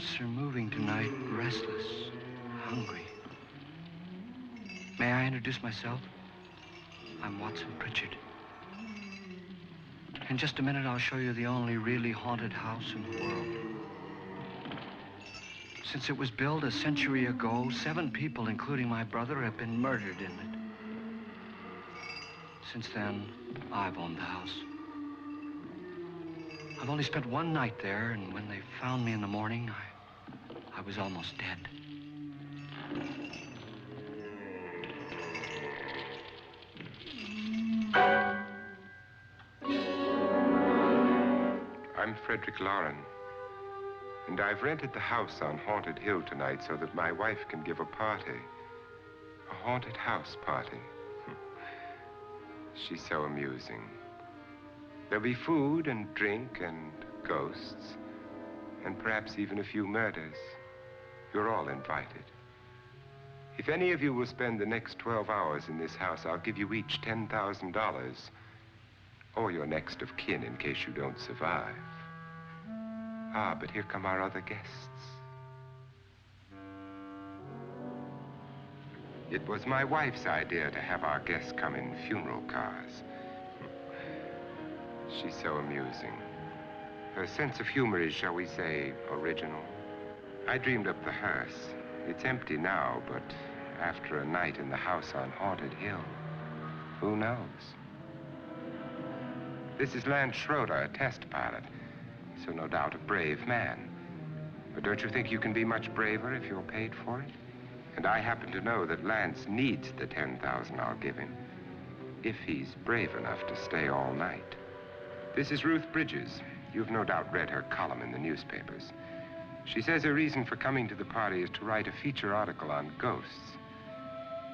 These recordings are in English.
guests are moving tonight, restless, hungry. May I introduce myself? I'm Watson Pritchard. In just a minute, I'll show you the only really haunted house in the world. Since it was built a century ago, 7 people, including my brother, have been murdered in it. Since then, I've owned the house. I've only spent one night there, and when they found me in the morning, I was almost dead. I'm Frederick Loren, and I've rented the house on Haunted Hill tonight so that my wife can give a party. A haunted house party. She's so amusing. There'll be food and drink and ghosts, and perhaps even a few murders. You're all invited. If any of you will spend the next 12 hours in this house, I'll give you each $10,000, or your next of kin in case you don't survive. Ah, but here come our other guests. It was my wife's idea to have our guests come in funeral cars. She's so amusing. Her sense of humor is, shall we say, original. I dreamed up the hearse. It's empty now, but after a night in the house on Haunted Hill, who knows? This is Lance Schroeder, a test pilot, so no doubt a brave man. But don't you think you can be much braver if you're paid for it? And I happen to know that Lance needs the $10,000 I'll give him, if he's brave enough to stay all night. This is Ruth Bridges. You've no doubt read her column in the newspapers. She says her reason for coming to the party is to write a feature article on ghosts.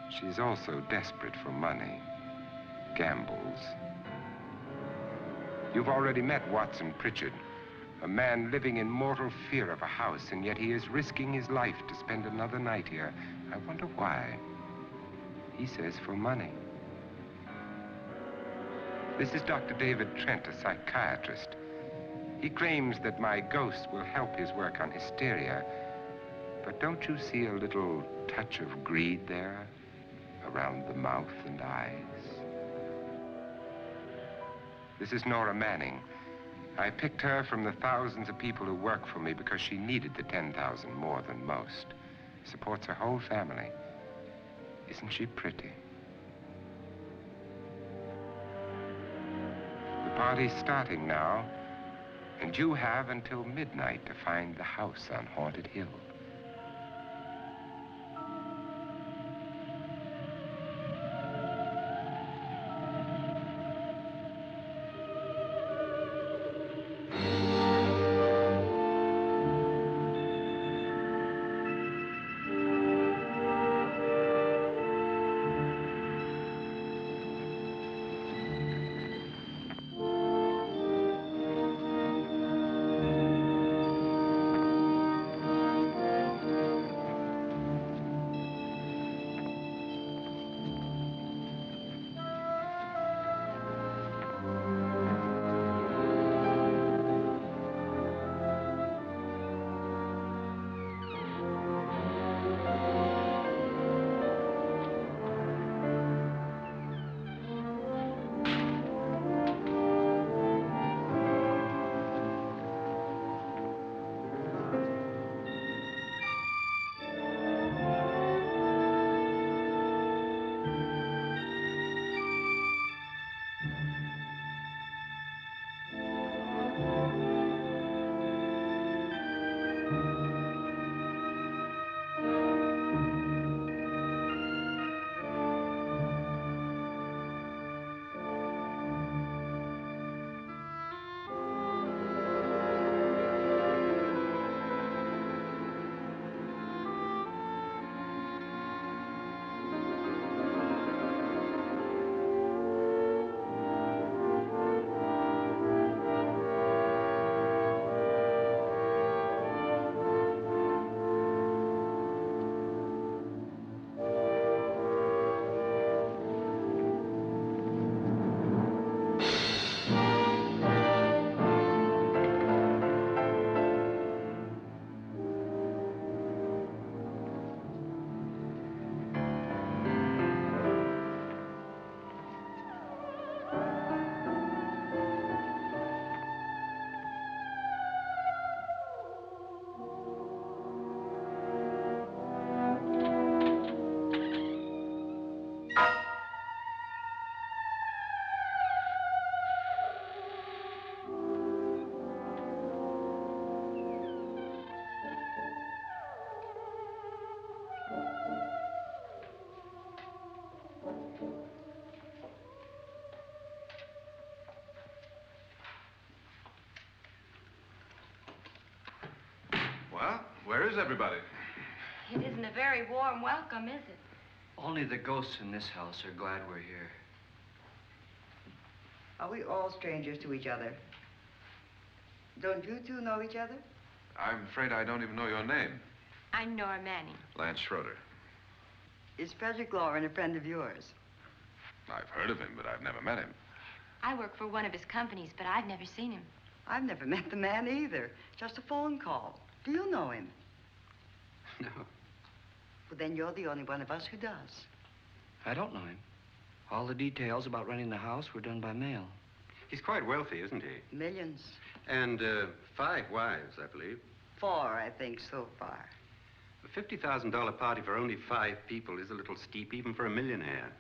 She's also desperate for money, gambles. You've already met Watson Pritchard, a man living in mortal fear of a house, and yet he is risking his life to spend another night here. I wonder why. He says for money. This is Dr. David Trent, a psychiatrist. He claims that my ghost will help his work on hysteria. But don't you see a little touch of greed there around the mouth and eyes? This is Nora Manning. I picked her from the thousands of people who work for me because she needed the $10,000 more than most. Supports her whole family. Isn't she pretty? The party's starting now, and you have until midnight to find the house on Haunted Hill. Where's everybody? It isn't a very warm welcome, is it? Only the ghosts in this house are glad we're here. Are we all strangers to each other? Don't you two know each other? I'm afraid I don't even know your name. I'm Nora Manning. Lance Schroeder. Is Frederick Loren a friend of yours? I've heard of him, but I've never met him. I work for one of his companies, but I've never seen him. I've never met the man either. Just a phone call. Do you know him? No, Well, then you're the only one of us who does. I don't know him. All the details about renting the house were done by mail. He's quite wealthy, isn't he? Millions. And 5 wives, I believe. 4, I think, so far. A $50,000 party for only 5 people is a little steep, even for a millionaire.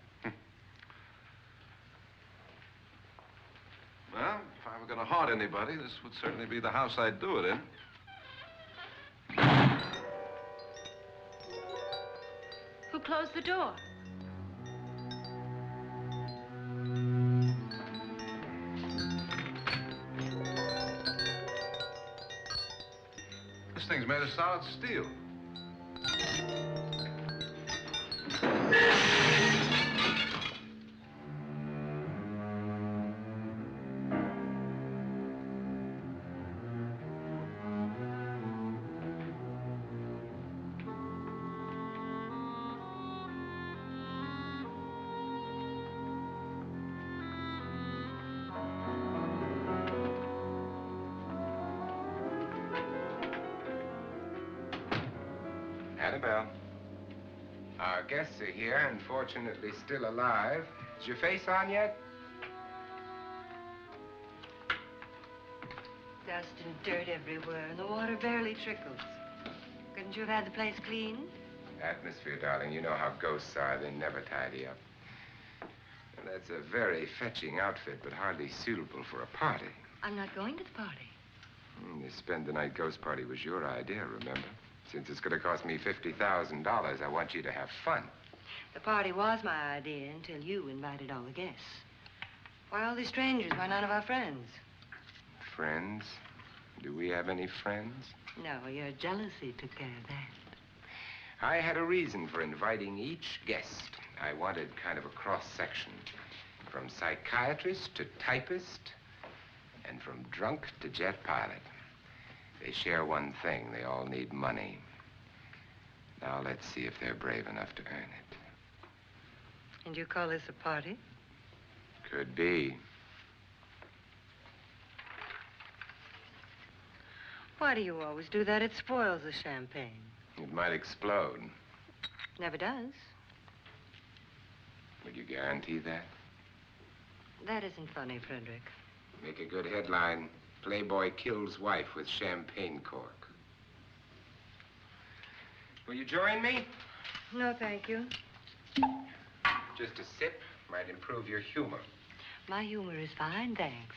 Well, if I were going to haunt anybody, this would certainly be the house I'd do it in. Who closed the door? This thing's made of solid steel. Annabelle. Our guests are here, unfortunately still alive. Is your face on yet? Dust and dirt everywhere, and the water barely trickles. Couldn't you have had the place cleaned? Atmosphere, darling. You know how ghosts are. They never tidy up. And that's a very fetching outfit, but hardly suitable for a party. I'm not going to the party. The spend-the-night ghost party was your idea, remember? Since it's going to cost me $50,000, I want you to have fun. The party was my idea until you invited all the guests. Why all these strangers? Why none of our friends? Friends? Do we have any friends? No, your jealousy took care of that. I had a reason for inviting each guest. I wanted kind of a cross-section. From psychiatrist to typist, and from drunk to jet pilot. They share one thing. They all need money. Now let's see if they're brave enough to earn it. And you call this a party? Could be. Why do you always do that? It spoils the champagne. It might explode. Never does. Would you guarantee that? That isn't funny, Frederick. Make a good headline. Playboy kills wife with champagne cork. Will you join me? No, thank you. Just a sip might improve your humor. My humor is fine, thanks.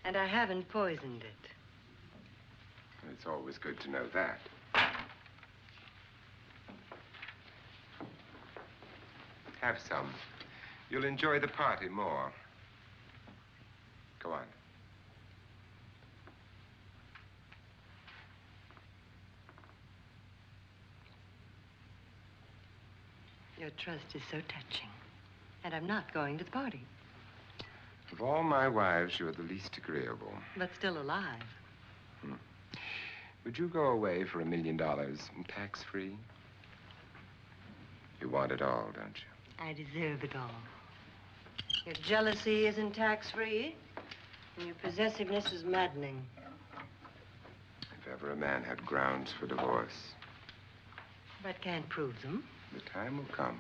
And I haven't poisoned it. It's always good to know that. Have some. You'll enjoy the party more. Go on. Your trust is so touching. And I'm not going to the party. Of all my wives, you're the least agreeable. But still alive. Would you go away for $1 million tax-free? You want it all, don't you? I deserve it all. Your jealousy isn't tax-free, and your possessiveness is maddening. If ever a man had grounds for divorce, But can't prove them. the time will come.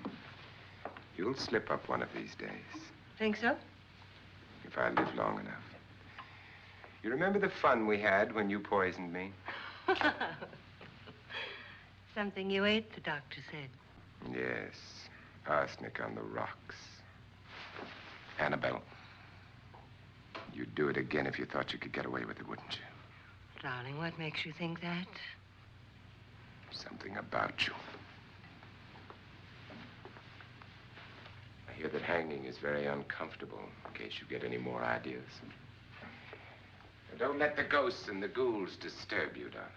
You'll slip up one of these days, Think so? if I live long enough. You remember the fun we had when you poisoned me? Something you ate, the doctor said. Yes, arsenic on the rocks. Annabelle, you'd do it again if you thought you could get away with it, wouldn't you? Darling, what makes you think that? Something about you. I hear that hanging is very uncomfortable, in case you get any more ideas. Now, don't let the ghosts and the ghouls disturb you, darling.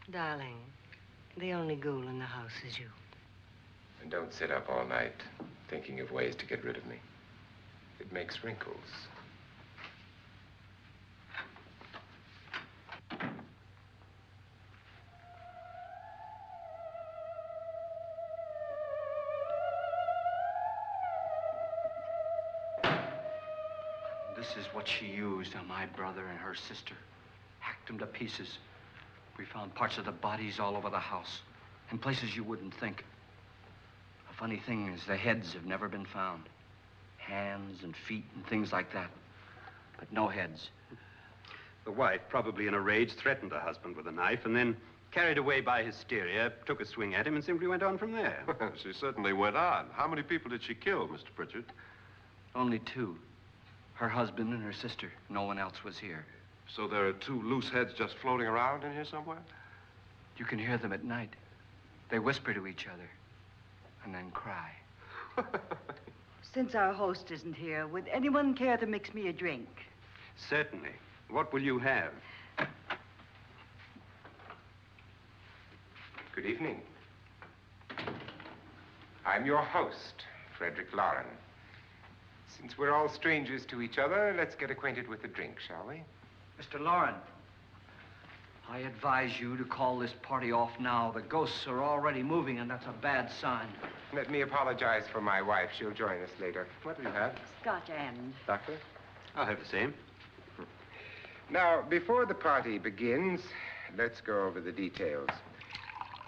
Darling, the only ghoul in the house is you. And don't sit up all night thinking of ways to get rid of me. It makes wrinkles. This is what she used on my brother and her sister. Hacked them to pieces. We found parts of the bodies all over the house, in places you wouldn't think. The funny thing is, the heads have never been found. Hands and feet and things like that. But no heads. The wife, probably in a rage, threatened her husband with a knife and then, carried away by hysteria, took a swing at him and simply went on from there. She certainly went on. How many people did she kill, Mr. Pritchard? Only two. Her husband and her sister. No one else was here. So there are two loose heads just floating around in here somewhere? You can hear them at night. They whisper to each other and then cry. Since our host isn't here, would anyone care to mix me a drink? Certainly. What will you have? Good evening. I'm your host, Frederick Loren. Since we're all strangers to each other, let's get acquainted with a drink, shall we? Mr. Loren, I advise you to call this party off now. The ghosts are already moving, and that's a bad sign. Let me apologize for my wife. She'll join us later. What do you have? Scotch and. Doctor? I'll have the same. Now, before the party begins, let's go over the details.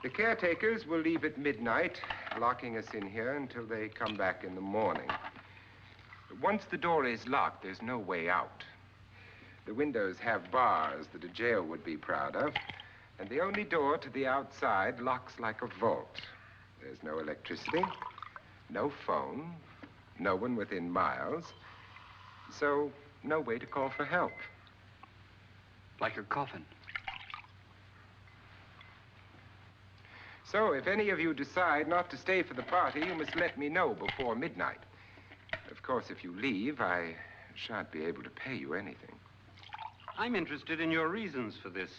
The caretakers will leave at midnight, locking us in here until they come back in the morning. Once the door is locked, there's no way out. The windows have bars that a jail would be proud of, and the only door to the outside locks like a vault. There's no electricity, no phone, no one within miles, so no way to call for help. Like a coffin. So if any of you decide not to stay for the party, you must let me know before midnight. Of course, if you leave, I shan't be able to pay you anything. I'm interested in your reasons for this,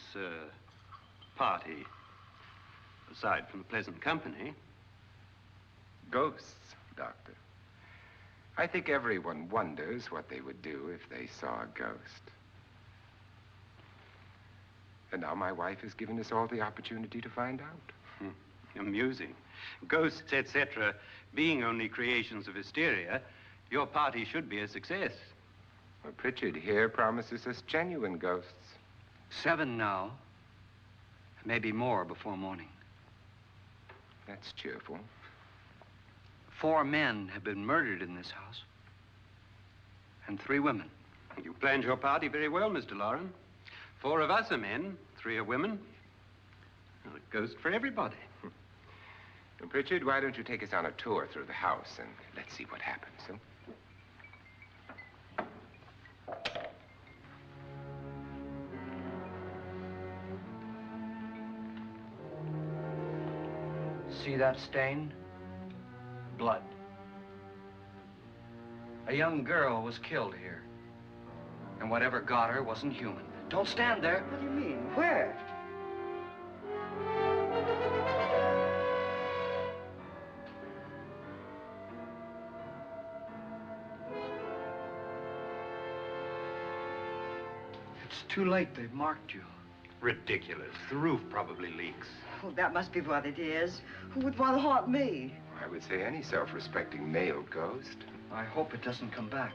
party. Aside from the pleasant company. Ghosts, Doctor. I think everyone wonders what they would do if they saw a ghost. And now my wife has given us all the opportunity to find out. Amusing. Ghosts, etc., being only creations of hysteria, your party should be a success. Well, Pritchard here promises us genuine ghosts. 7 now. Maybe more before morning. That's cheerful. 4 men have been murdered in this house. And 3 women. You planned your party very well, Mr. Loren. 4 of us are men, 3 are women. Well, a ghost for everybody. Well, Pritchard, why don't you take us on a tour through the house and let's see what happens, huh? See that stain? Blood. A young girl was killed here. And whatever got her wasn't human. Don't stand there. What do you mean? Where? It's too late. They've marked you. Ridiculous. The roof probably leaks. Oh, that must be what it is. Who would want to haunt me? I would say any self-respecting male ghost. I hope it doesn't come back.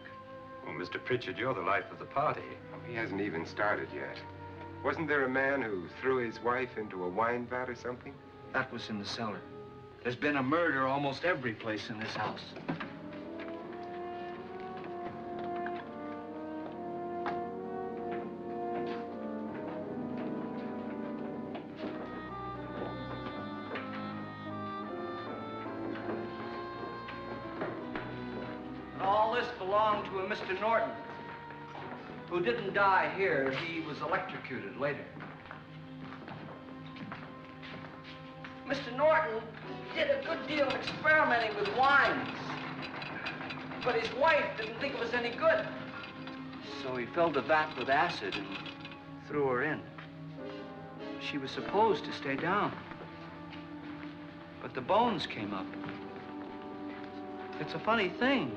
Well, Mr. Pritchard, you're the life of the party. Oh, he hasn't even started yet. Wasn't there a man who threw his wife into a wine vat or something? That was in the cellar. There's been a murder almost every place in this house. Belonged to a Mr. Norton, who didn't die here. He was electrocuted later. Mr. Norton did a good deal of experimenting with wines, but his wife didn't think it was any good. So he filled the vat with acid and threw her in. She was supposed to stay down. But the bones came up. It's a funny thing.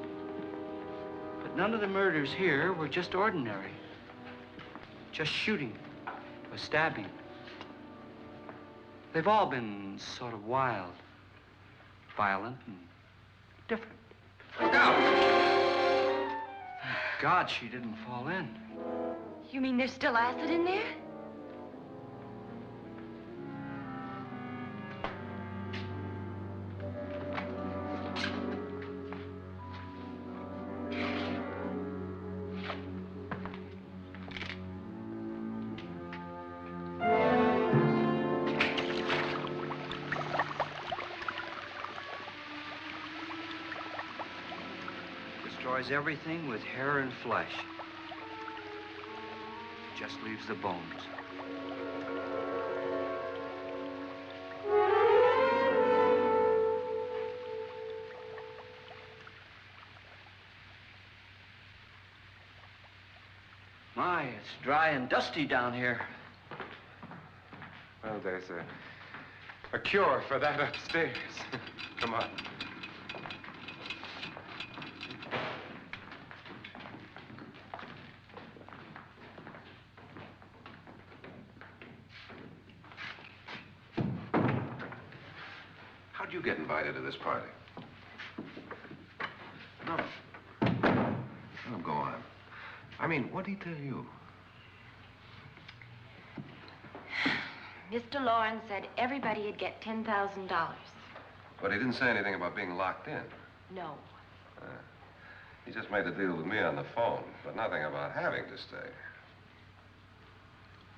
But none of the murders here were just ordinary. Just shooting or stabbing. They've all been sort of wild, violent, and different. Look out! Thank God she didn't fall in. You mean there's still acid in there? Destroys everything with hair and flesh. Just leaves the bones. My, it's dry and dusty down here. Well, there's a cure for that upstairs. Come on. How'd you get invited to this party? No. Oh, go on. I mean, what did he tell you? Mr. Loren said everybody'd get $10,000. But he didn't say anything about being locked in. No. He just made a deal with me on the phone, but nothing about having to stay.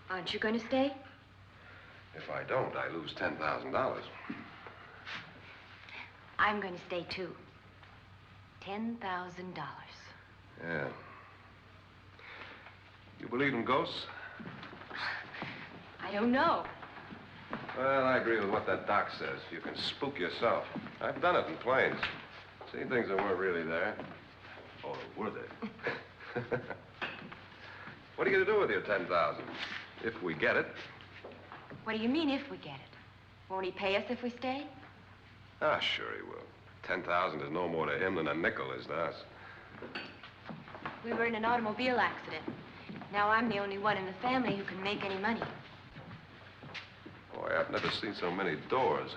Aren't you going to stay? If I don't, I lose $10,000. I'm going to stay, too. $10,000. Yeah. You believe in ghosts? I don't know. Well, I agree with what that doc says. You can spook yourself. I've done it in planes. Seen things that weren't really there. Or were they? What are you going to do with your $10,000? If we get it. What do you mean, if we get it? Won't he pay us if we stay? Ah, sure he will. 10,000 is no more to him than a nickel is to us. We were in an automobile accident. Now I'm the only one in the family who can make any money. Boy, I've never seen so many doors.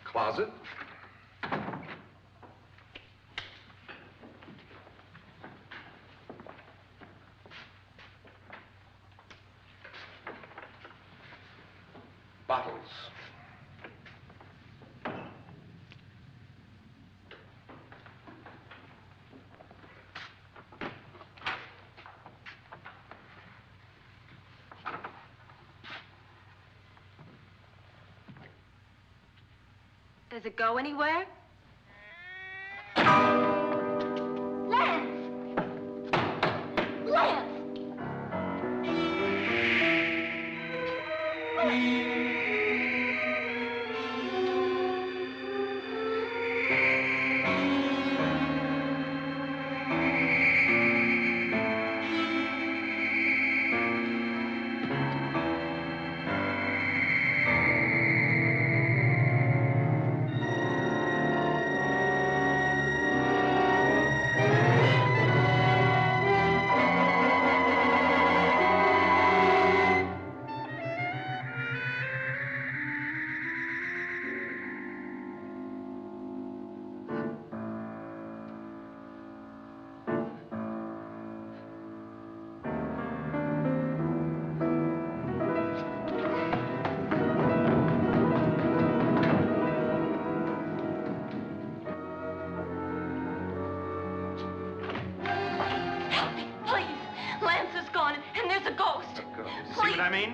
Closet? Bottles. Does it go anywhere? Lance! Lance!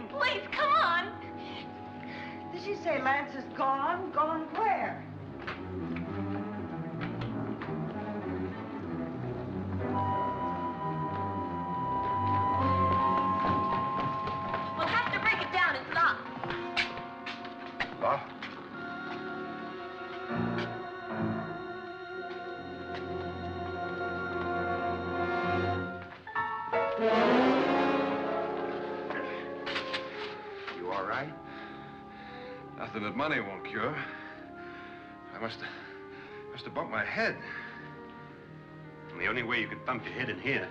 Please, come on. Did she say Lance is gone? Gone where? We'll have to break it down. It's locked. Locked? right? Nothing that money won't cure. I must have bumped my head. And the only way you could bump your head in here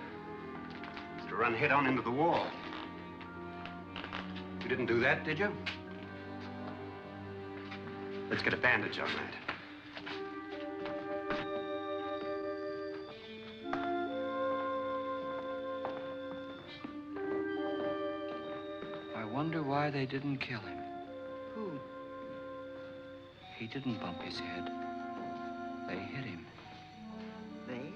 is to run head on into the wall. You didn't do that, did you? Let's get a bandage on that. I wonder why they didn't kill him. Who? He didn't bump his head. They hit him. They?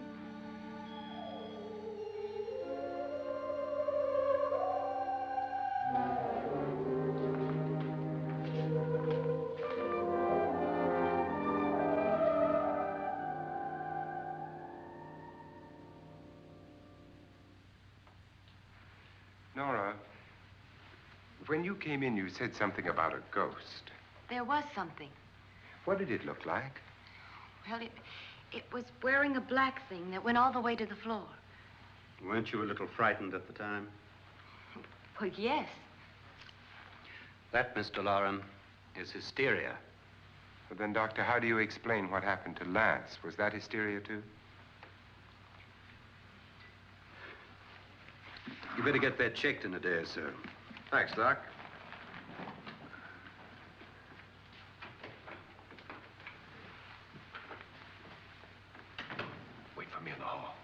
Nora, when you came in, you said something about a ghost. There was something. What did it look like? Well, it was wearing a black thing that went all the way to the floor. Weren't you a little frightened at the time? Well, yes. That, Mr. Loren, is hysteria. Well, then, Doctor, how do you explain what happened to Lance? Was that hysteria, too? You better get that checked in a day or so. Thanks, Doc. Wait for me in the hall.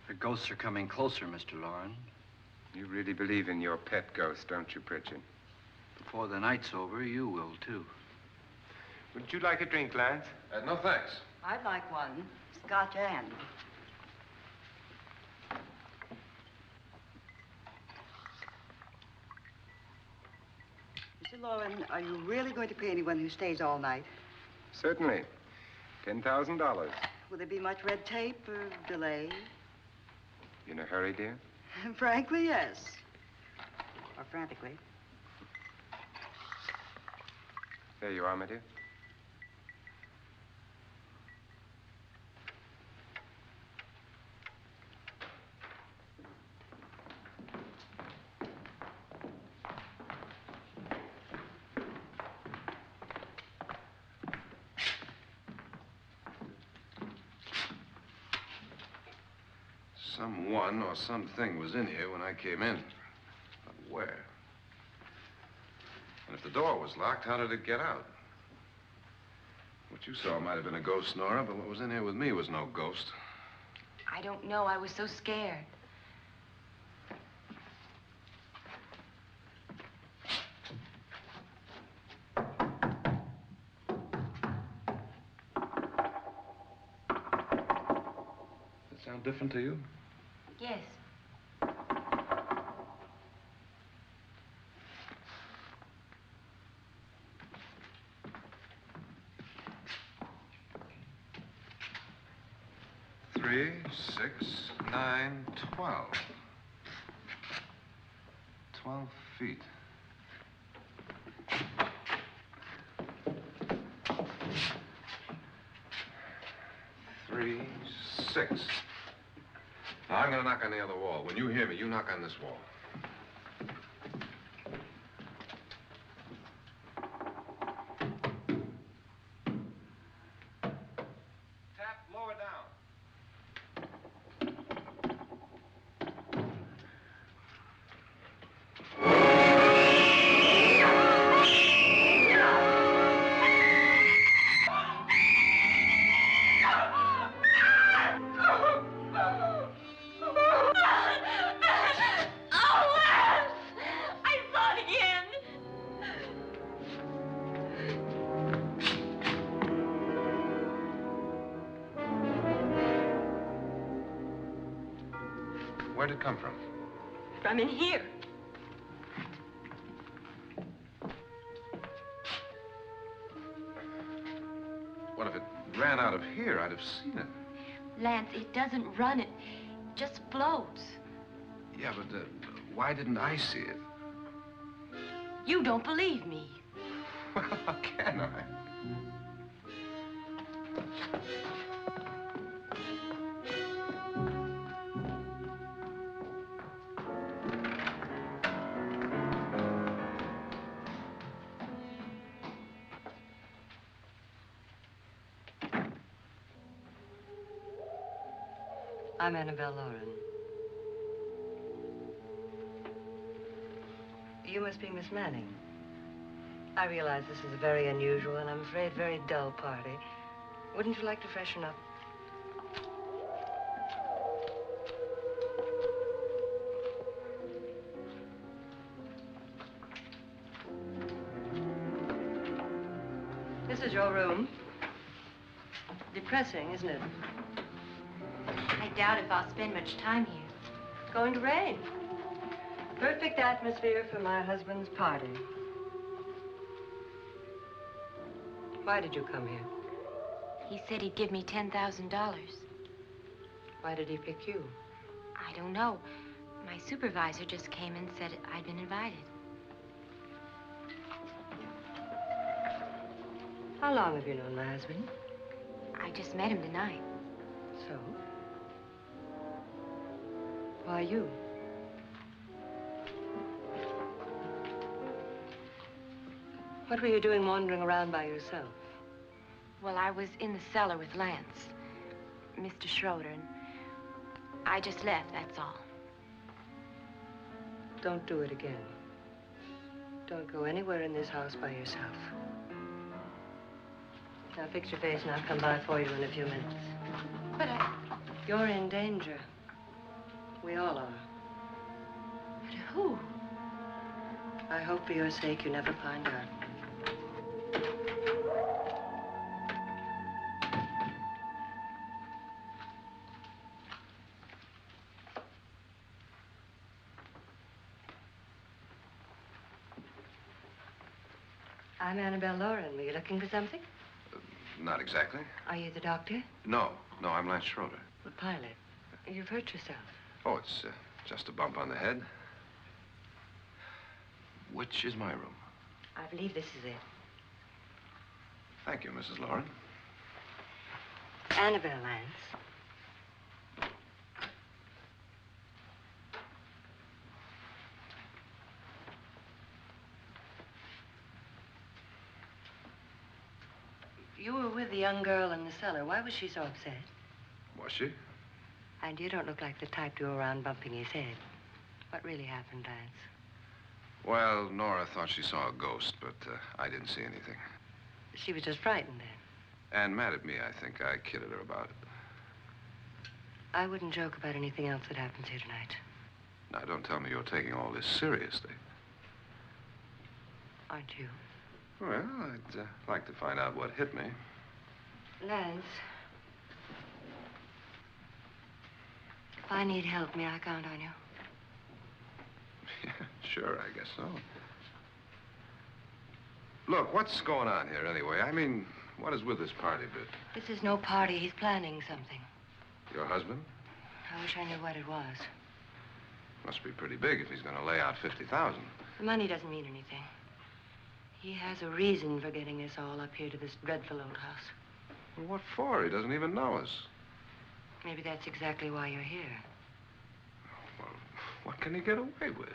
The ghosts are coming closer, Mr. Loren. You really believe in your pet ghost, don't you, Pritchard? Before the night's over, you will, too. Would you like a drink, Lance? No, thanks. I'd like one. Scotch and. Mr. Loren, are you really going to pay anyone who stays all night? Certainly. $10,000. Will there be much red tape or delay? You in a hurry, dear? Frankly, yes. Or frantically. There you are, my dear. Someone or something was in here when I came in. But where? And if the door was locked, how did it get out? What you saw might have been a ghost, Nora, but what was in here with me was no ghost. I don't know. I was so scared. Does it sound different to you? Yes. Three, 6, 9, 12. 12 feet. Three, 6. Now, I'm going to knock on the other wall. When you hear me, you knock on this wall. Tap lower down. Where'd it come from? From in here. What if it ran out of here? I'd have seen it. Lance, it doesn't run. It just floats. Yeah, but why didn't I see it? You don't believe me. Well, how can I? I'm Annabelle Loren. You must be Miss Manning. I realize this is a very unusual and I'm afraid very dull party. Wouldn't you like to freshen up? This is your room. Depressing, isn't it? I doubt if I'll spend much time here. It's going to rain. Perfect atmosphere for my husband's party. Why did you come here? He said he'd give me $10,000. Why did he pick you? I don't know. My supervisor just came and said I'd been invited. How long have you known my husband? I just met him tonight. So? Why you? What were you doing wandering around by yourself? Well, I was in the cellar with Lance, Mr. Schroeder, and I just left, that's all. Don't do it again. Don't go anywhere in this house by yourself. Now fix your face and I'll come by for you in a few minutes. But You're in danger. We all are. But who? I hope for your sake you never find out. I'm Annabelle Loren. Were you looking for something? Not exactly. Are you the doctor? No, I'm Lance Schroeder. The pilot. You've hurt yourself. Oh, it's just a bump on the head. Which is my room? I believe this is it. Thank you, Mrs. Loren. Annabelle, Lance. You were with the young girl in the cellar. Why was she so upset? Was she? And you don't look like the type to go around bumping his head. What really happened, Lance? Well, Nora thought she saw a ghost, but I didn't see anything. She was just frightened then. And mad at me, I think. I kidded her about it. I wouldn't joke about anything else that happens here tonight. Now, don't tell me you're taking all this seriously. Aren't you? Well, I'd like to find out what hit me. Lance. If I need help, may I count on you? Yeah, sure, I guess so. Look, what's going on here anyway? I mean, what is with this party bit? This is no party. He's planning something. Your husband? I wish I knew what it was. Must be pretty big if he's going to lay out 50,000. The money doesn't mean anything. He has a reason for getting us all up here to this dreadful old house. Well, what for? He doesn't even know us. Maybe that's exactly why you're here. Well, what can he get away with?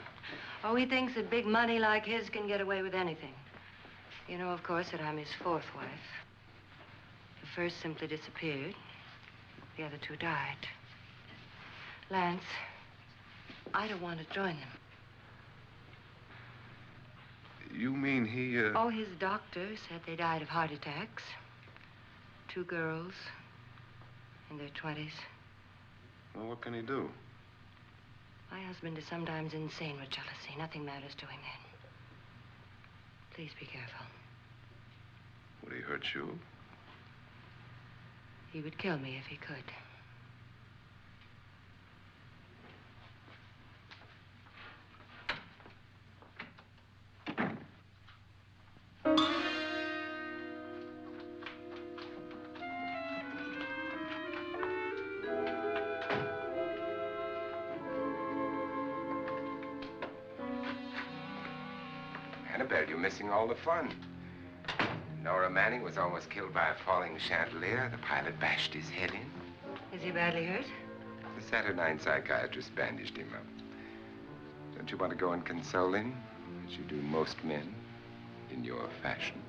Oh, he thinks that big money like his can get away with anything. You know, of course, that I'm his fourth wife. The first simply disappeared. The other two died. Lance, I don't want to join them. You mean he, Oh, his doctor said they died of heart attacks. 2 girls in their 20s. Well, what can he do? My husband is sometimes insane with jealousy. Nothing matters to him then. Please be careful. Would he hurt you? He would kill me if he could. Annabelle, you're missing all the fun. Nora Manning was almost killed by a falling chandelier. The pilot bashed his head in. Is he badly hurt? The Saturnine psychiatrist bandaged him up. Don't you want to go and console him, as you do most men, in your fashion?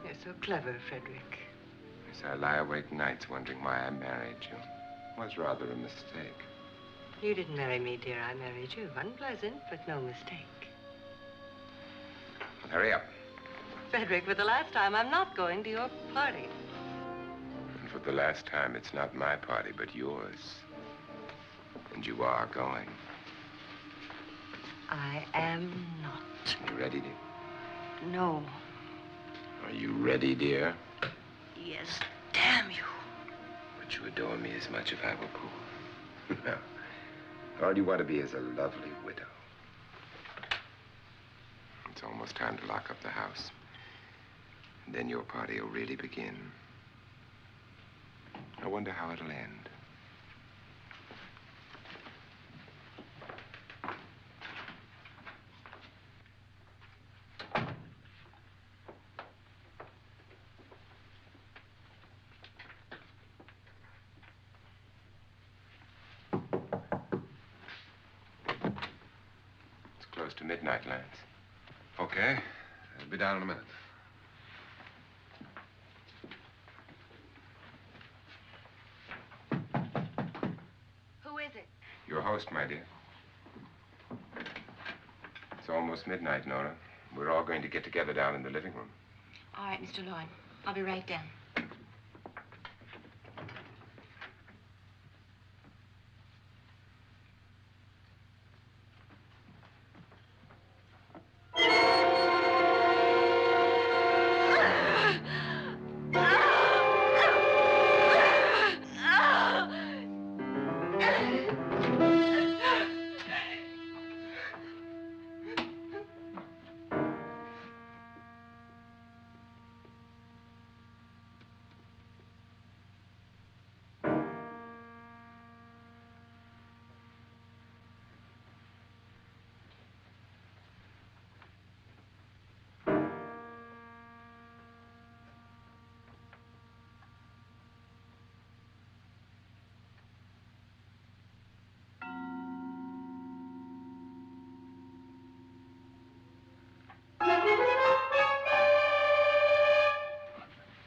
You're so clever, Frederick. Yes, I lie awake nights wondering why I married you. Was rather a mistake. You didn't marry me, dear. I married you. Unpleasant, but no mistake. Well, hurry up. Frederick, for the last time, I'm not going to your party. And for the last time, it's not my party, but yours. And you are going. I am not. You ready, dear? No. Are you ready, dear? Yes, damn you. Would you adore me as much if I were poor? No. All you want to be is a lovely widow. It's almost time to lock up the house. And then your party will really begin. I wonder how it'll end. It's close to midnight, Lance. Okay. I'll be down in a minute. Who is it? Your host, my dear. It's almost midnight, Nora. We're all going to get together down in the living room. All right, Mr. Loren. I'll be right down.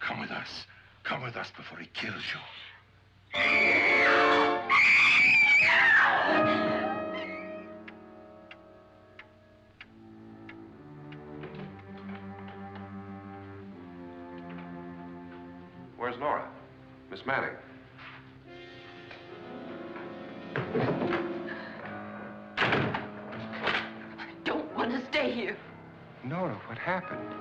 Come with us. Come with us before he kills you. Where's Nora? Miss Manning. I don't want to stay here. Nora, what happened?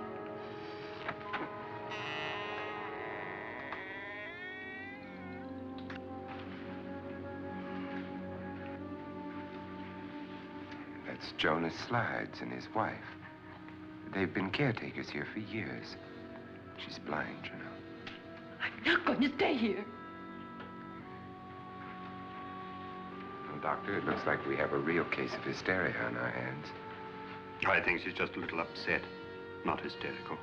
That's Jonas Slydes and his wife. They've been caretakers here for years. She's blind, you know. I'm not going to stay here. Well, Doctor, it looks like we have a real case of hysteria on our hands. I think she's just a little upset, not hysterical.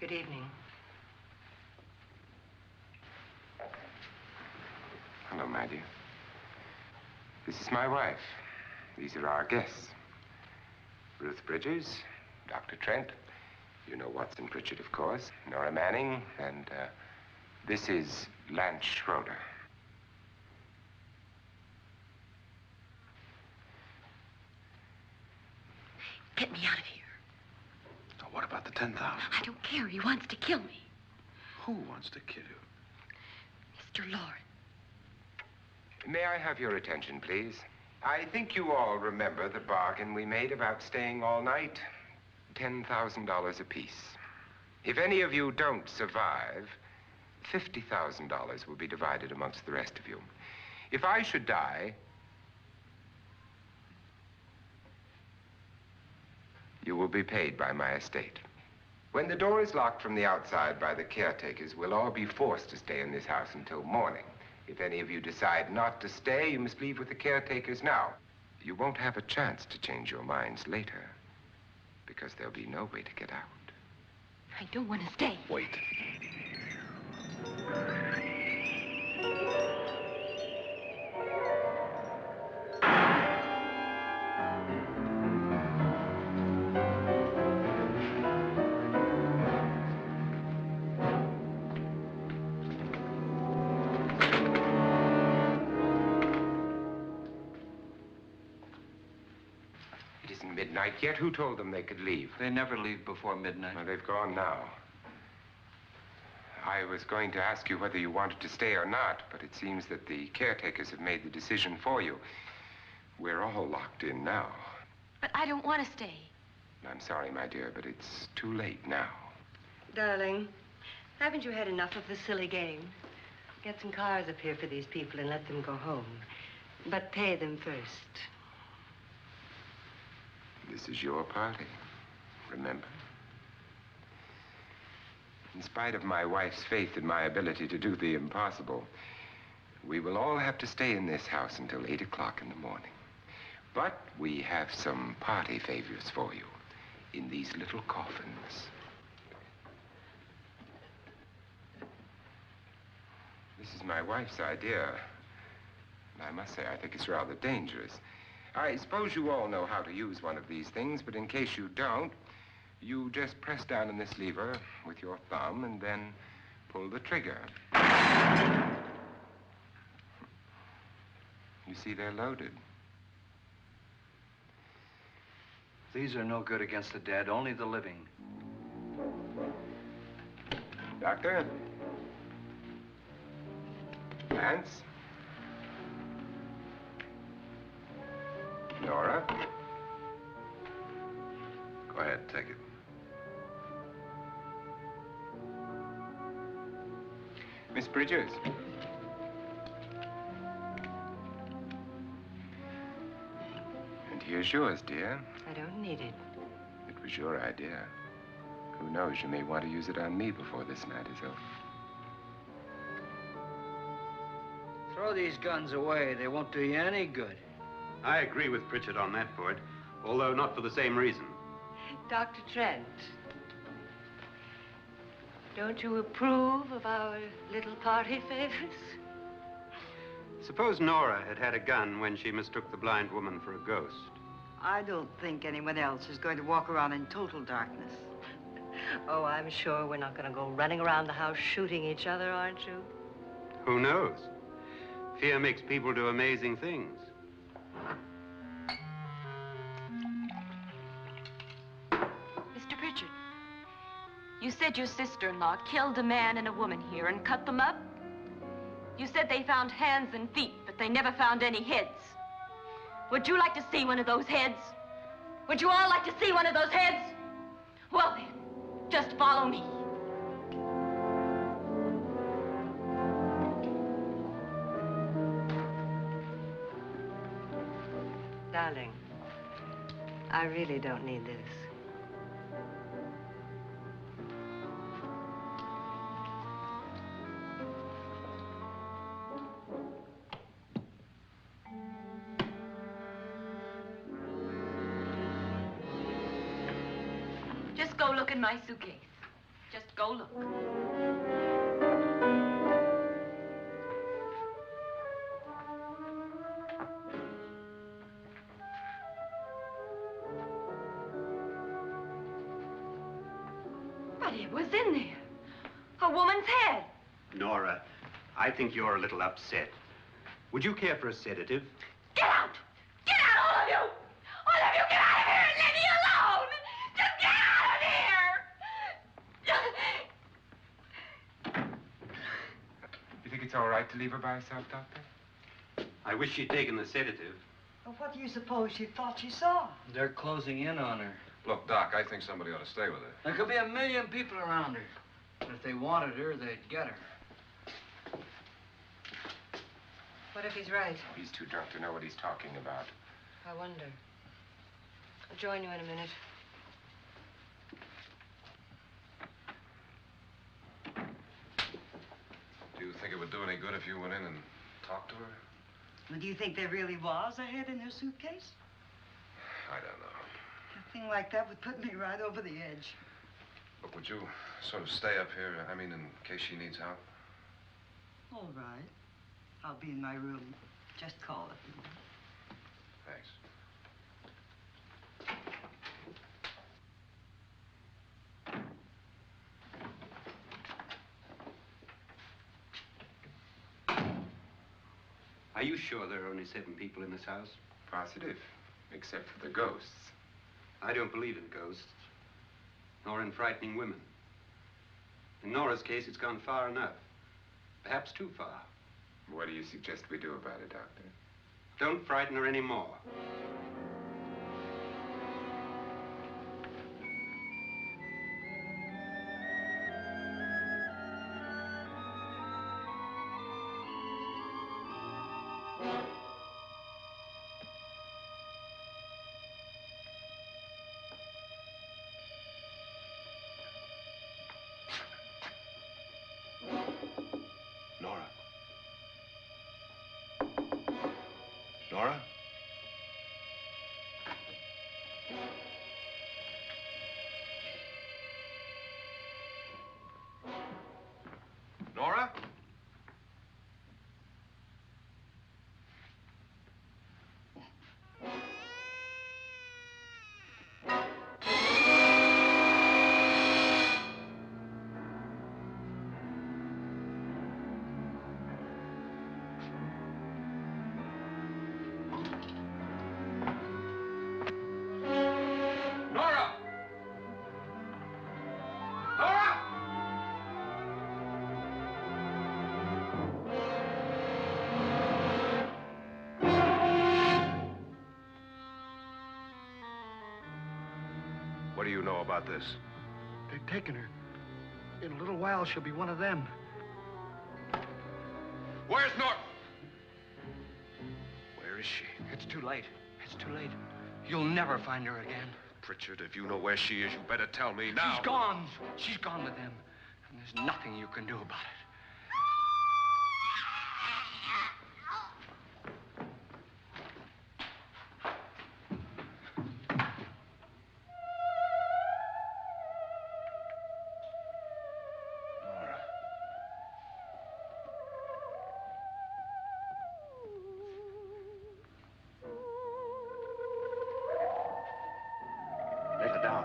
Good evening. Hello, my dear. This is my wife. These are our guests. Ruth Bridges, Dr. Trent. You know Watson Pritchard, of course. Nora Manning, and this is Lance Schroeder. Get me out of here. Now, what about the 10,000? I don't care. He wants to kill me. Who wants to kill you? Mr. Loren. May I have your attention, please? I think you all remember the bargain we made about staying all night. $10,000 apiece. If any of you don't survive, $50,000 will be divided amongst the rest of you. If I should die, you will be paid by my estate. When the door is locked from the outside by the caretakers, we'll all be forced to stay in this house until morning. If any of you decide not to stay, you must leave with the caretakers now. You won't have a chance to change your minds later, because there'll be no way to get out. I don't want to stay. Wait. midnight yet. Who told them they could leave? They never leave before midnight. Well, they've gone now. I was going to ask you whether you wanted to stay or not, but it seems that the caretakers have made the decision for you. We're all locked in now. But I don't want to stay. I'm sorry, my dear, but it's too late now. Darling, haven't you had enough of the silly game? Get some cars up here for these people and let them go home. But pay them first. This is your party, remember? In spite of my wife's faith in my ability to do the impossible, we will all have to stay in this house until 8 o'clock in the morning. But we have some party favors for you in these little coffins. This is my wife's idea. And I must say, I think it's rather dangerous. I suppose you all know how to use one of these things, but in case you don't, you just press down on this lever with your thumb and then pull the trigger. You see, they're loaded. These are no good against the dead, only the living. Doctor? Lance? Nora? Go ahead, take it. Miss Bridges? And here's yours, dear. I don't need it. It was your idea. Who knows, you may want to use it on me before this night is over. Throw these guns away. They won't do you any good. I agree with Pritchard on that point, although not for the same reason. Dr. Trent, don't you approve of our little party favors? Suppose Nora had had a gun when she mistook the blind woman for a ghost. I don't think anyone else is going to walk around in total darkness. Oh, I'm sure we're not going to go running around the house shooting each other, aren't you? Who knows? Fear makes people do amazing things. Mr. Pritchard, you said your sister-in-law killed a man and a woman here and cut them up? You said they found hands and feet, but they never found any heads. Would you like to see one of those heads? Would you all like to see one of those heads? Well then, just follow me. Darling, I really don't need this. Just go look in my suitcase. Just go look. But it was in there. A woman's head. Nora, I think you're a little upset. Would you care for a sedative? Get out! Get out, all of you! All of you, get out of here and leave me alone! Just get out of here! You think it's all right to leave her by herself, Doctor? I wish she'd taken the sedative. Well, what do you suppose she thought she saw? They're closing in on her. Look, Doc, I think somebody ought to stay with her. There could be 1 million people around her. But if they wanted her, they'd get her. What if he's right? He's too drunk to know what he's talking about. I wonder. I'll join you in a minute. Do you think it would do any good if you went in and talked to her? Well, do you think there really was a head in her suitcase? I don't know. A thing like that would put me right over the edge. Look, would you sort of stay up here, I mean, in case she needs help? All right. I'll be in my room. Just call it. Thanks. Are you sure there are only 7 people in this house? Positive, except for the ghosts. I don't believe in ghosts, nor in frightening women. In Nora's case, it's gone far enough. Perhaps too far. What do you suggest we do about it, Doctor? Don't frighten her anymore. Nora? Nora? Nora? Nora! Nora! What do you know about this? They've taken her. In a little while, she'll be one of them. Where's Nora? Where is she? It's too late. It's too late. You'll never find her again. Pritchard, if you know where she is, you better tell me now. She's gone. She's gone with them. And there's nothing you can do about it. Nora. Let her down.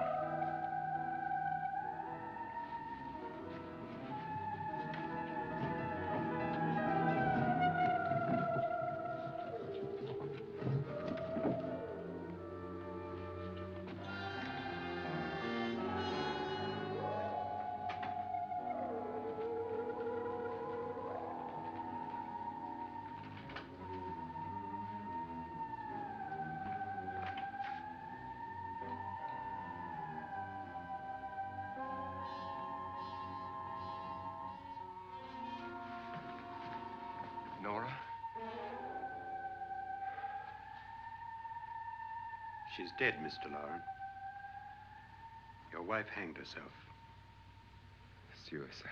Nora? She's dead, Mr. Loren. Your wife hanged herself. Suicide.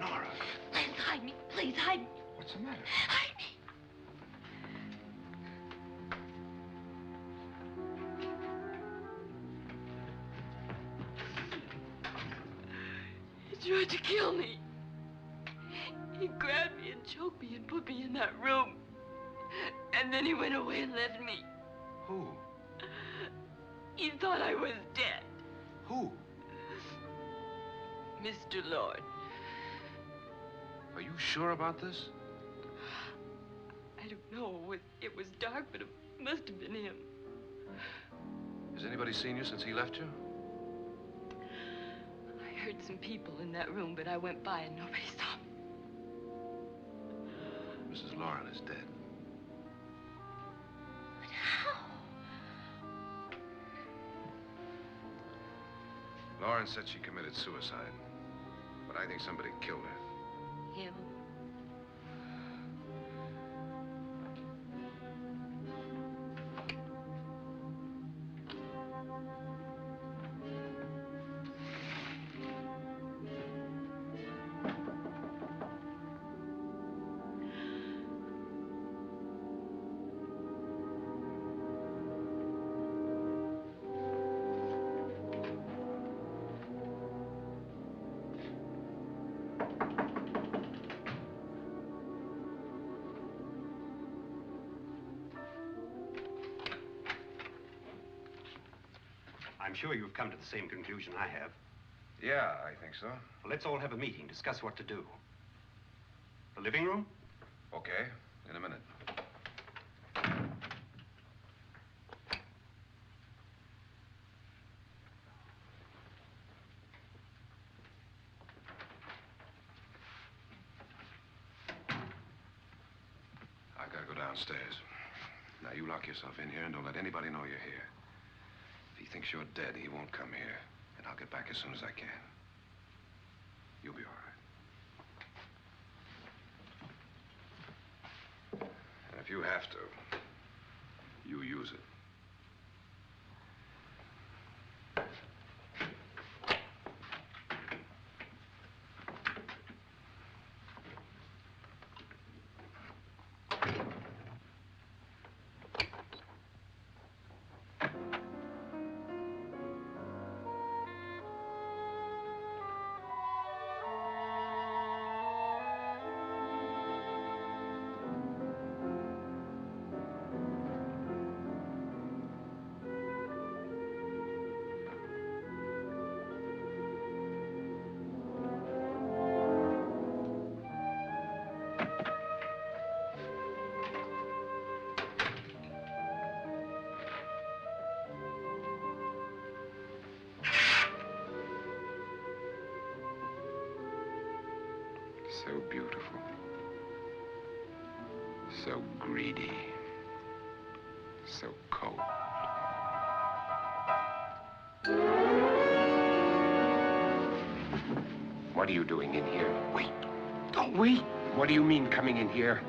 Nora, Please hide me. Please hide me. what's the matter? Hide me. He tried to kill me. He grabbed me and choked me and put me in that room. And then he went away and left me. Who? He thought I was dead. Who? Mr. Lord. Are you sure about this? I don't know. It was dark, but it must have been him. Has anybody seen you since he left you? I heard some people in that room, but I went by and nobody saw me. Mrs. Loren is dead. But how? Loren said she committed suicide, but I think somebody killed her. Him? I'm sure you've come to the same conclusion I have. Yeah, I think so. Well, let's all have a meeting, discuss what to do. The living room? Okay, in a minute. I gotta go downstairs. Now, you lock yourself in here and don't let anybody know you're here. If he thinks you're dead, he won't come here. And I'll get back as soon as I can. You'll be all right. And if you have to, you use it. So beautiful. So greedy. So cold. What are you doing in here? Wait. Don't wait. What do you mean coming in here?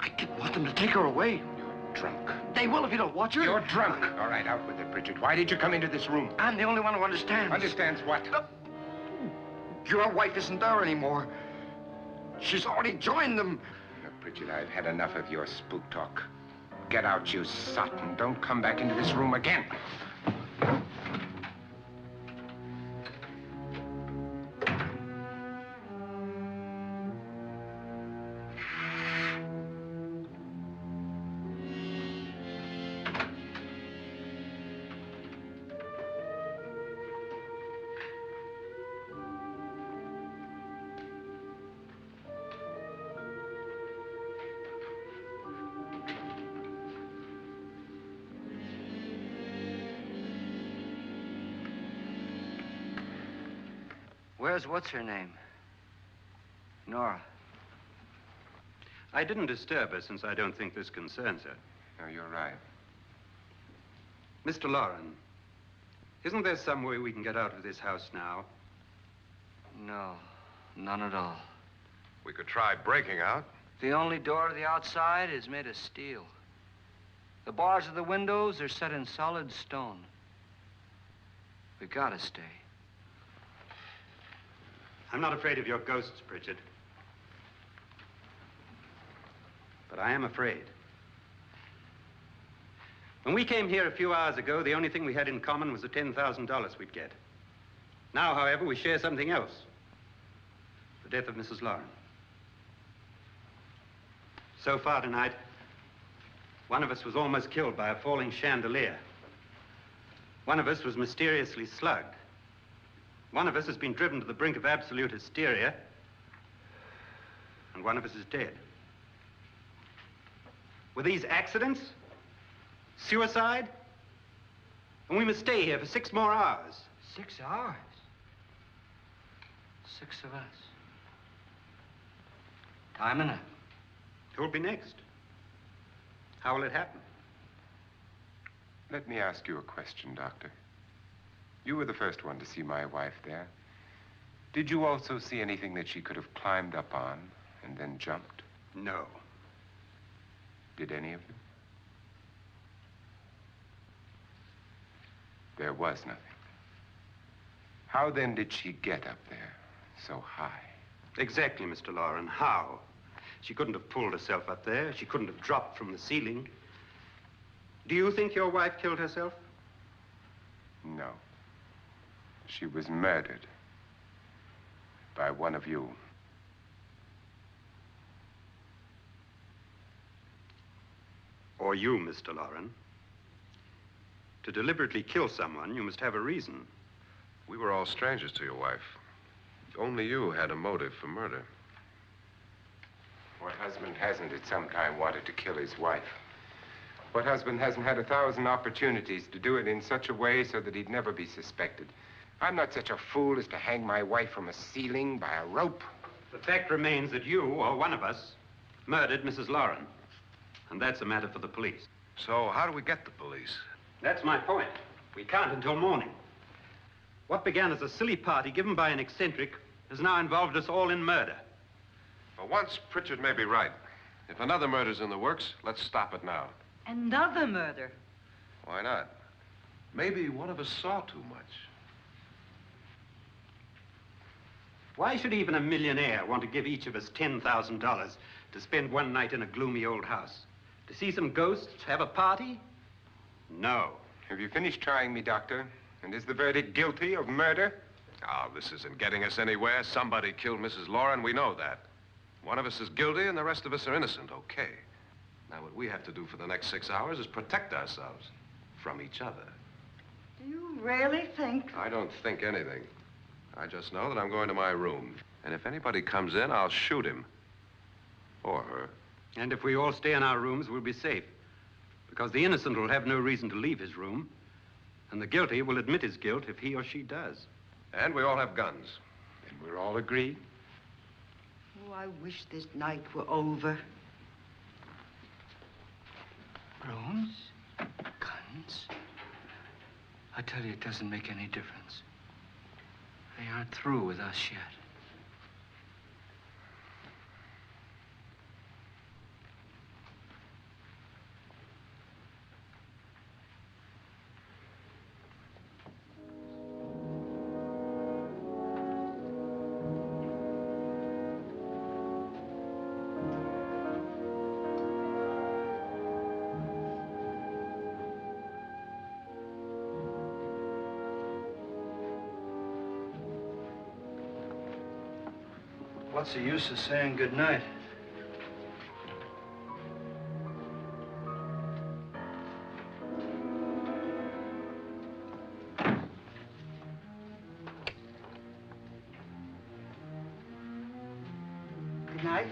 I didn't want them to take her away. You're drunk. They will if you don't watch her. You're drunk. All right, out with it, Pritchard. Why did you come into this room? I'm the only one who understands. Understands what? Your wife isn't there anymore. She's already joined them. Now, Pritchard, I've had enough of your spook talk. Get out, you sot, and don't come back into this room again. Where's what's-her-name? Nora. I didn't disturb her since I don't think this concerns her. No, you're right. Mr. Loren, isn't there some way we can get out of this house now? No, none at all. We could try breaking out. The only door to the outside is made of steel. The bars of the windows are set in solid stone. We gotta stay. I'm not afraid of your ghosts, Pritchard. But I am afraid. When we came here a few hours ago, the only thing we had in common was the $10,000 we'd get. Now, however, we share something else. The death of Mrs. Loren. So far tonight, one of us was almost killed by a falling chandelier. One of us was mysteriously slugged. One of us has been driven to the brink of absolute hysteria, and one of us is dead. Were these accidents? Suicide? And we must stay here for 6 more hours. 6 hours? 6 of us. Time enough. Who'll be next? How will it happen? Let me ask you a question, Doctor. You were the first one to see my wife there. Did you also see anything that she could have climbed up on and then jumped? No. Did any of you? There was nothing. How then did she get up there so high? Exactly, Mr. Loren. How? She couldn't have pulled herself up there. She couldn't have dropped from the ceiling. Do you think your wife killed herself? No. She was murdered by one of you. Or you, Mr. Loren. To deliberately kill someone, you must have a reason. We were all strangers to your wife. Only you had a motive for murder. What husband hasn't at some time wanted to kill his wife? What husband hasn't had 1,000 opportunities to do it in such a way so that he'd never be suspected? I'm not such a fool as to hang my wife from a ceiling by a rope. The fact remains that you, or one of us, murdered Mrs. Loren. And that's a matter for the police. So how do we get the police? That's my point. We can't until morning. What began as a silly party given by an eccentric has now involved us all in murder. For once, Pritchard may be right. If another murder's in the works, let's stop it now. Another murder? Why not? Maybe one of us saw too much. Why should even a millionaire want to give each of us $10,000 to spend one night in a gloomy old house? To see some ghosts, have a party? No. Have you finished trying me, Doctor? And is the verdict guilty of murder? Oh, this isn't getting us anywhere. Somebody killed Mrs. Loren, we know that. One of us is guilty and the rest of us are innocent, okay. Now, what we have to do for the next 6 hours is protect ourselves from each other. Do you really think? I don't think anything. I just know that I'm going to my room. And if anybody comes in, I'll shoot him. Or her. And if we all stay in our rooms, we'll be safe. Because the innocent will have no reason to leave his room. And the guilty will admit his guilt if he or she does. And we all have guns. And we're all agreed? Oh, I wish this night were over. Rooms? Guns? I tell you, it doesn't make any difference. They aren't through with us yet. What's the use of saying goodnight? Good night.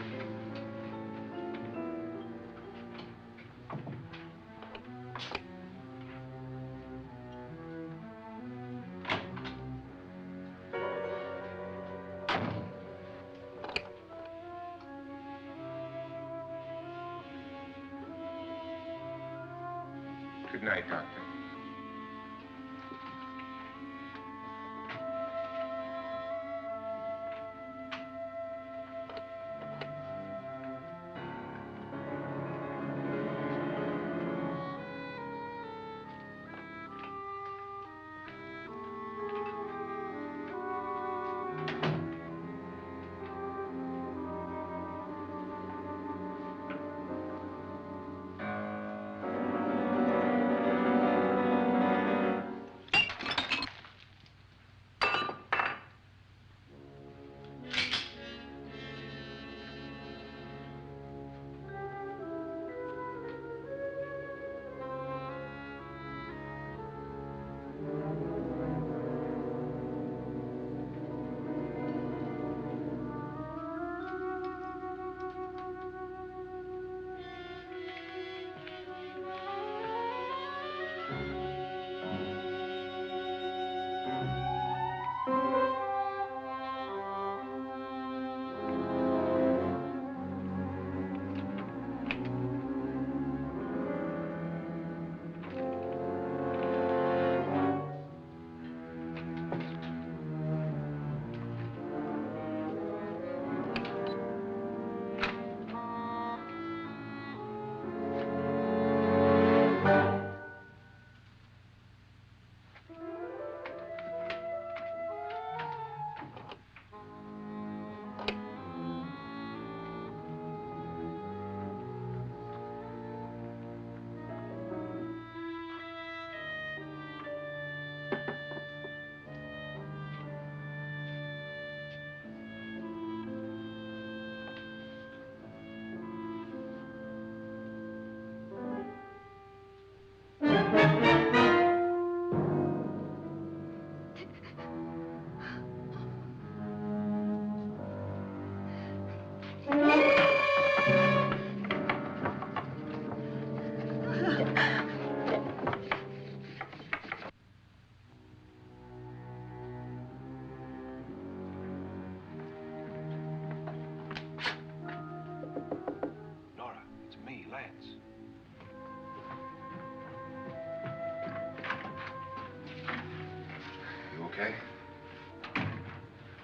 Good night, Doctor.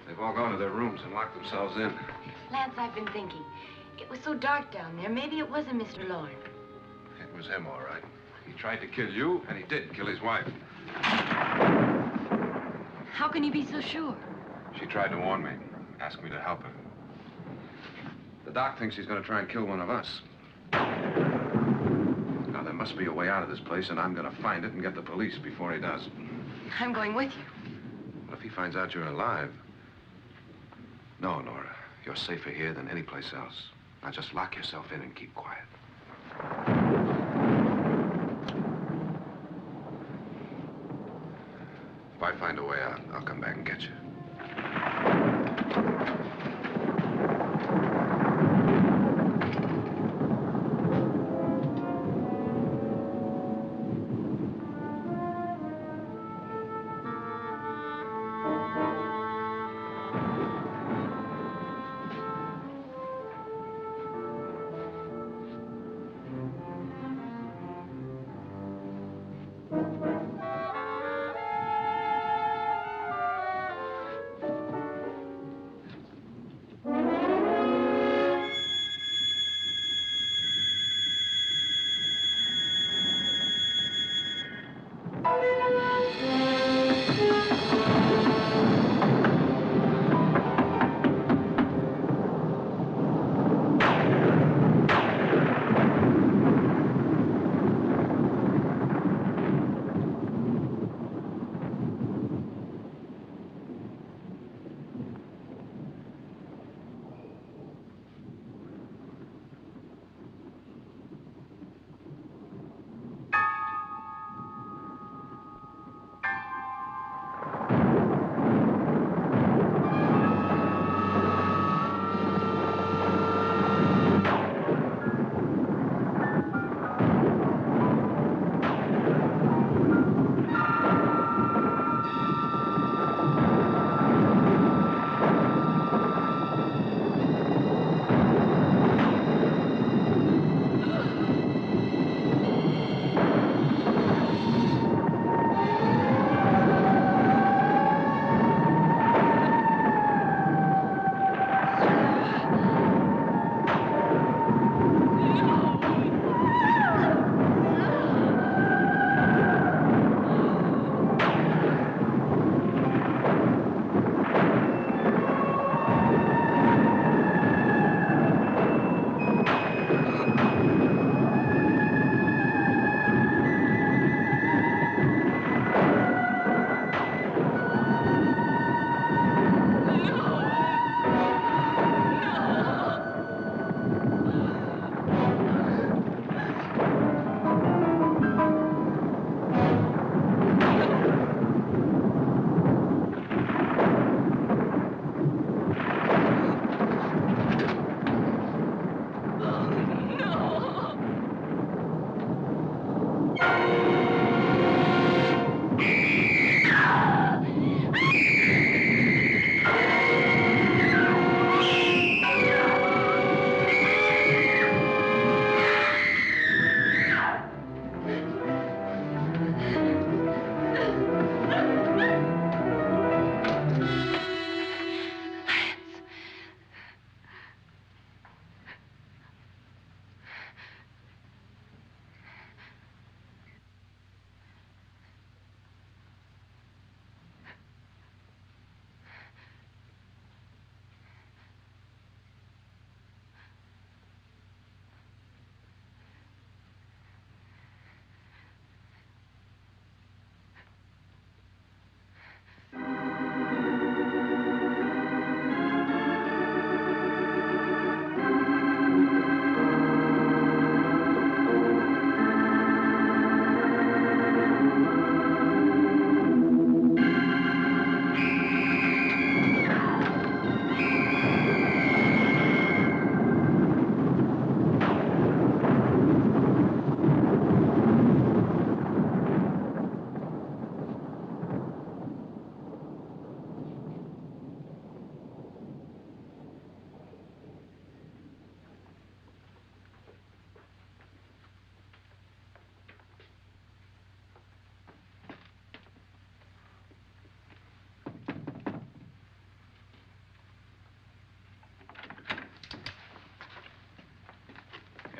They've all gone to their rooms and locked themselves in. Lance, I've been thinking. It was so dark down there. Maybe it wasn't Mr. Loren. It was him, all right. He tried to kill you, and he did kill his wife. How can you be so sure? She tried to warn me, asked me to help her. The doc thinks he's going to try and kill one of us. Now, there must be a way out of this place, and I'm going to find it and get the police before he does. I'm going with you. What if he finds out you're alive? No, Nora. You're safer here than any place else. Now, just lock yourself in and keep quiet. If I find a way out, I'll come back and get you.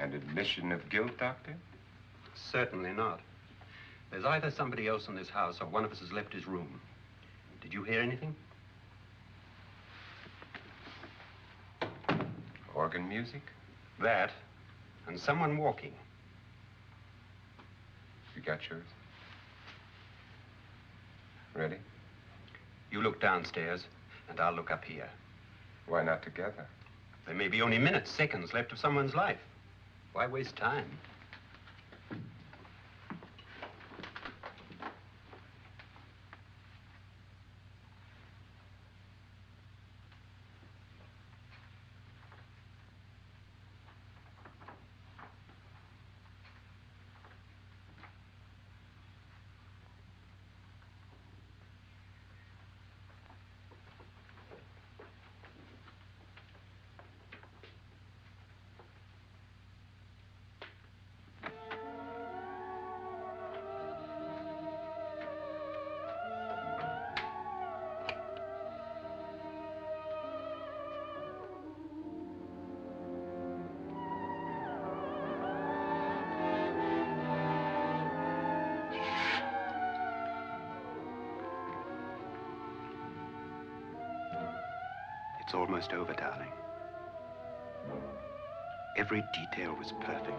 An admission of guilt, Doctor? Certainly not. There's either somebody else in this house or one of us has left his room. Did you hear anything? Organ music? That, and someone walking. You got yours? Ready? You look downstairs, and I'll look up here. Why not together? There may be only minutes, seconds left of someone's life. Why waste time? It's almost over, darling. Every detail was perfect.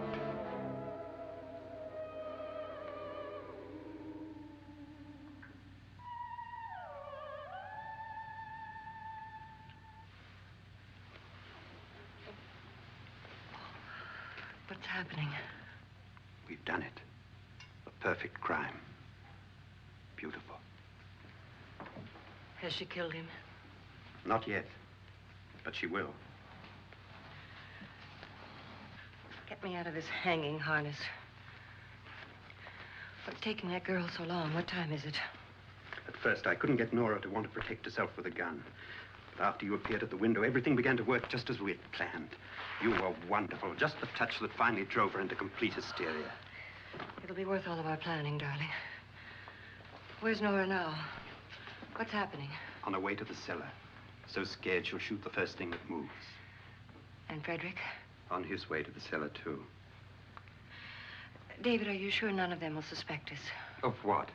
What's happening? We've done it. A perfect crime. Beautiful. Has she killed him? Not yet, but she will. Get me out of this hanging harness. What's taking that girl so long? What time is it? At first, I couldn't get Nora to want to protect herself with a gun. But after you appeared at the window, everything began to work just as we had planned. You were wonderful. Just the touch that finally drove her into complete hysteria. It'll be worth all of our planning, darling. Where's Nora now? What's happening? On her way to the cellar. So scared she'll shoot the first thing that moves. And Frederick? On his way to the cellar, too. David, are you sure none of them will suspect us? Of what?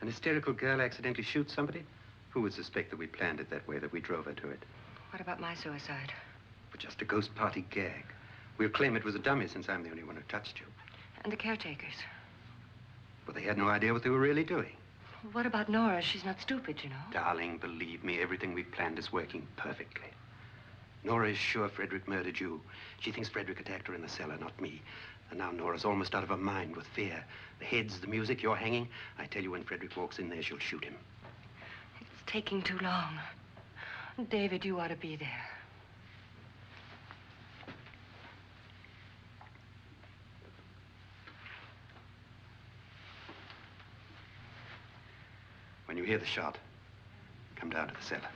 An hysterical girl accidentally shoots somebody? Who would suspect that we planned it that way, that we drove her to it? What about my suicide? But just a ghost party gag. We'll claim it was a dummy since I'm the only one who touched you. And the caretakers? But they had no idea what they were really doing. What about Nora? She's not stupid, you know. Darling, believe me, everything we've planned is working perfectly. Nora is sure Frederick murdered you. She thinks Frederick attacked her in the cellar, not me. And now Nora's almost out of her mind with fear. The heads, the music, you're hanging. I tell you, when Frederick walks in there, she'll shoot him. It's taking too long. David, you ought to be there. When you hear the shot, come down to the cellar.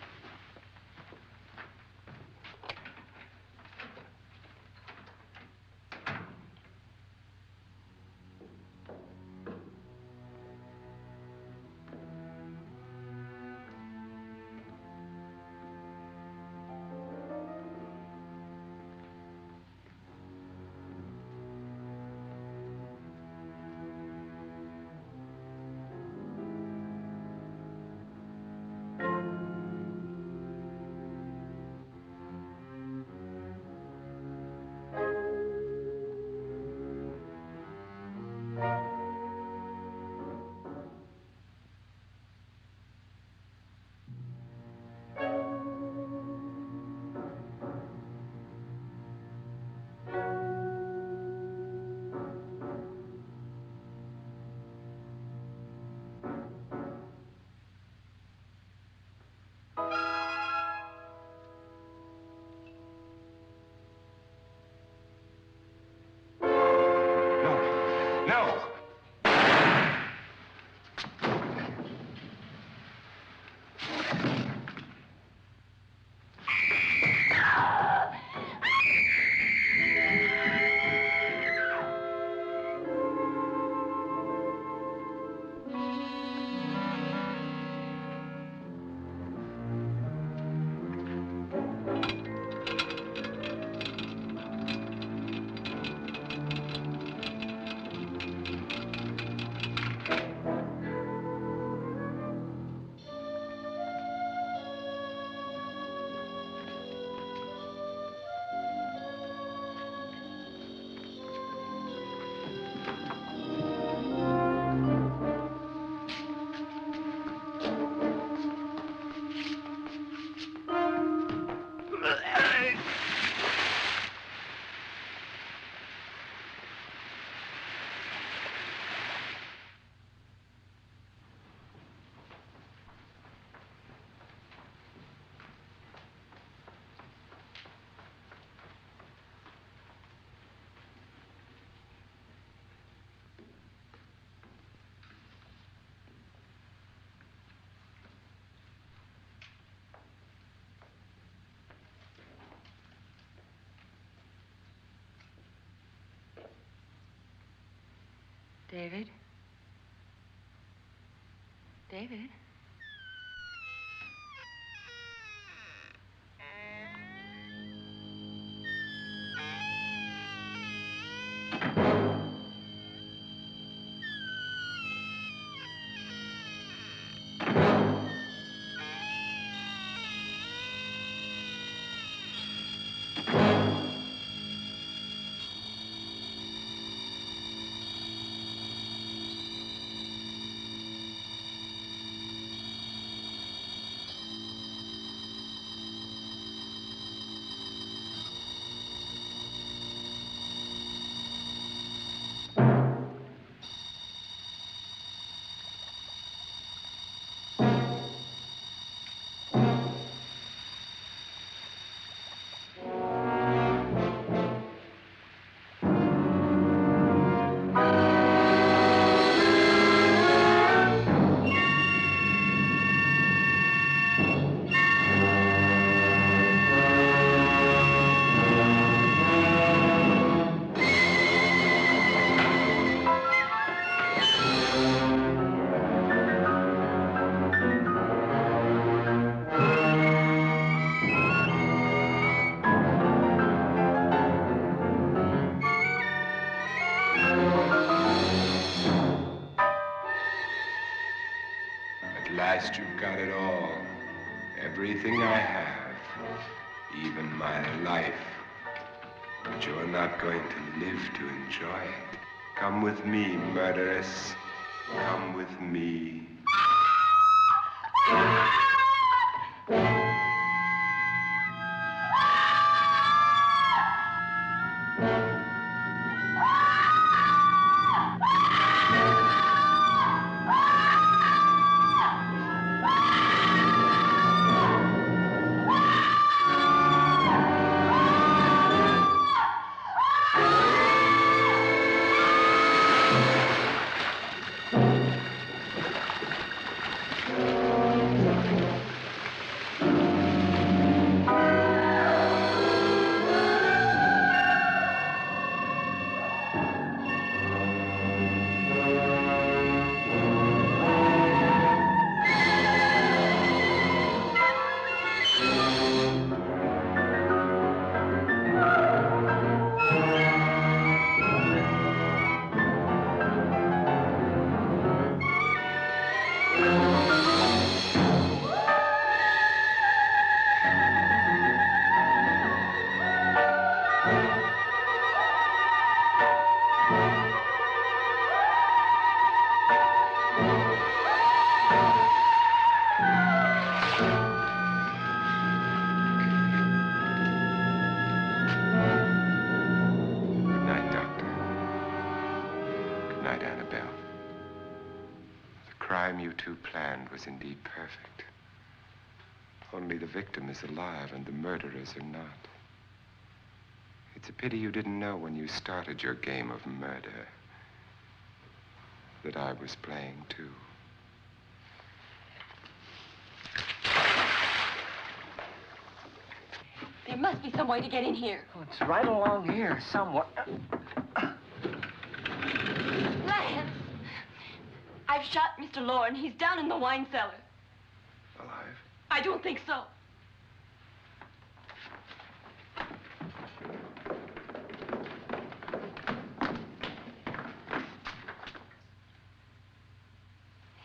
David? David? At last you've got it all. Everything I have. Even my life. But you're not going to live to enjoy it. Come with me, murderess. Come with me. Annabelle. The crime you two planned was indeed perfect. Only the victim is alive and the murderers are not. It's a pity you didn't know when you started your game of murder that I was playing too. There must be some way to get in here. Oh, it's right along here somewhere. Lance! I've shot Mr. Loren. He's down in the wine cellar. Alive? I don't think so.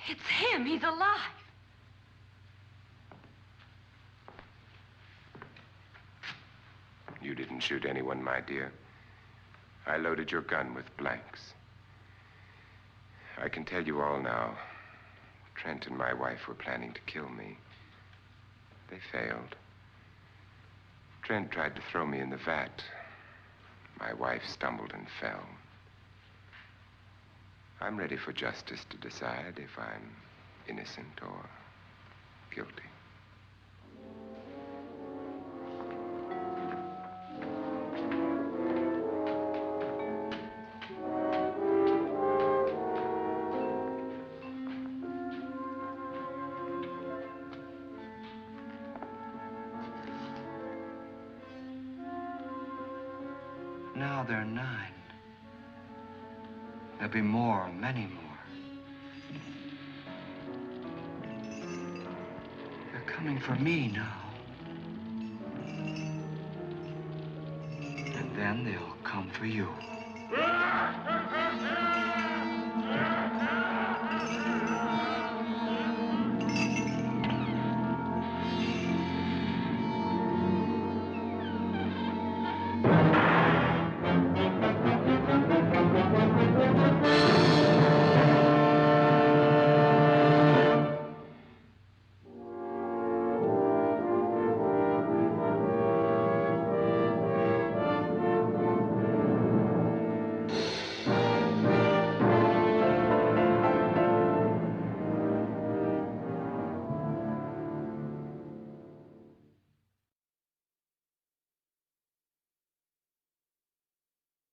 It's him. He's alive. You didn't shoot anyone, my dear. I loaded your gun with blanks. I can tell you all now. Trent and my wife were planning to kill me. They failed. Trent tried to throw me in the vat. My wife stumbled and fell. I'm ready for justice to decide if I'm innocent or guilty. Now they're 9. There'll be more, many more. They're coming for me now. And then they'll come for you.